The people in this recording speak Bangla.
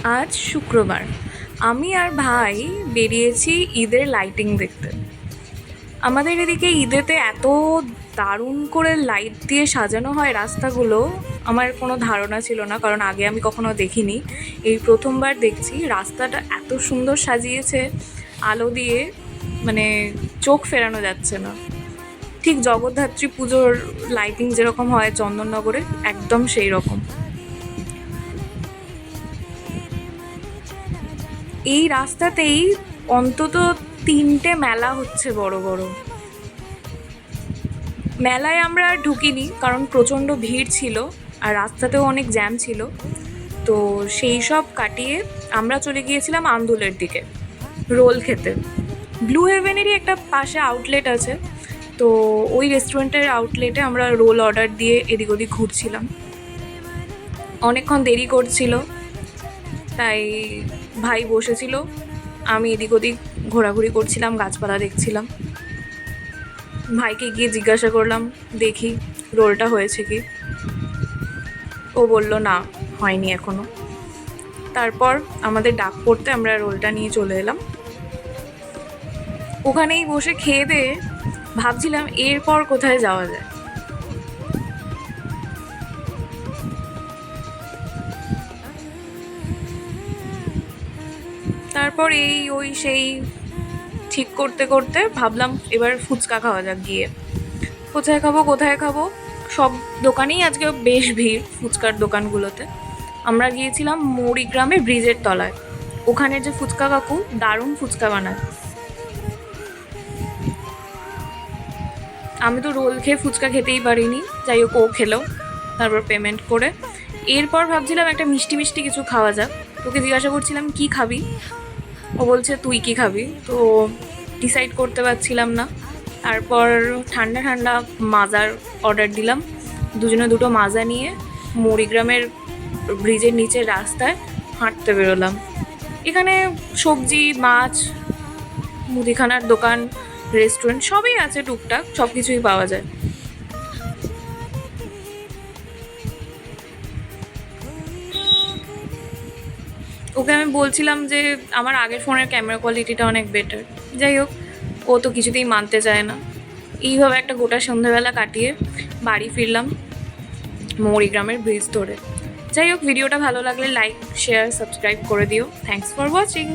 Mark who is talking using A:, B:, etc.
A: আজ শুক্রবার। আমি আর ভাই বেরিয়েছি ঈদের লাইটিং দেখতে। আমাদের এদিকে ঈদেতে এত দারুণ করে লাইট দিয়ে সাজানো হয় রাস্তাগুলো, আমার কোনো ধারণা ছিল না, কারণ আগে আমি কখনো দেখিনি। এই প্রথমবার দেখছি রাস্তাটা এত সুন্দর সাজিয়েছে আলো দিয়ে, মানে চোখ ফেরানো যাচ্ছে না। ঠিক জগদ্ধাত্রী পুজোর লাইটিং যেরকম হয় চন্দননগরে, একদম সেই রকম। এই রাস্তাতেই অন্তত 3টে মেলা হচ্ছে বড় বড়। মেলায় আমরা আর ঢুকিনি কারণ প্রচণ্ড ভিড় ছিল আর রাস্তাতেও অনেক জ্যাম ছিল। তো সেই সব কাটিয়ে আমরা চলে গিয়েছিলাম আন্দুলের দিকে রোল খেতে। ব্লু হেভেনেরই একটা পাশে আউটলেট আছে, তো ওই রেস্টুরেন্টের আউটলেটে আমরা রোল অর্ডার দিয়ে এদিক ওদিক ঘুরছিলাম। অনেকক্ষণ দেরি করছিল, তাই ভাই বসেছিল, আমি এদিক ওদিক ঘোরাঘুরি করছিলাম, গাছপালা দেখছিলাম। ভাইকে গিয়ে জিজ্ঞাসা করলাম দেখি রোলটা হয়েছে কি। ও বলল না, হয়নি এখনো। তারপর আমাদের ডাক পড়তে আমরা রোলটা নিয়ে চলে এলাম। ওখানেই বসে খেয়ে দিয়ে ভাবছিলাম এরপর কোথায় যাওয়া যায়। তারপর এই ওই সেই ঠিক করতে করতে ভাবলাম এবার ফুচকা খাওয়া যাক গিয়ে। কোথায় খাবো, সব দোকানেই আজকে বেশ ভিড় ফুচকার দোকানগুলোতে। আমরা গিয়েছিলাম মৌরিগ্রামে ব্রিজের তলায়। ওখানে যে ফুচকা কাকু দারুণ ফুচকা বানায়। আমি তো রোল খেয়ে ফুচকা খেতেই পারিনি, যাই হোক ও খেলো। তারপর পেমেন্ট করে এরপর ভাবছিলাম একটা মিষ্টি মিষ্টি কিছু খাওয়া যাক। তোকে জিজ্ঞাসা করছিলাম কি খাবি, ও বলছে তুই কি খাবি, তো ডিসাইড করতে পারছিলাম না। তারপর ঠান্ডা ঠান্ডা মাজার অর্ডার দিলাম। দুজনে দুটো মাজা নিয়ে মৌরিগ্রামের ব্রিজের নিচের রাস্তায় হাঁটতে বেরোলাম। এখানে সবজি, মাছ, মুদিখানার দোকান, রেস্টুরেন্ট সবই আছে, টুকটাক সব কিছুই পাওয়া যায়। ওকে আমি বলছিলাম যে আমার আগের ফোনের ক্যামেরা কোয়ালিটিটা অনেক বেটার। যাই হোক, ও তো কিছুতেই মানতে চায় না। এইভাবে একটা গোটা সন্ধ্যাবেলা কাটিয়ে বাড়ি ফিরলাম মৌরিগ্রামের ব্রিজ ধরে। যাই হোক, ভিডিওটা ভালো লাগলে লাইক, শেয়ার, সাবস্ক্রাইব করে দিও। Thanks for watching.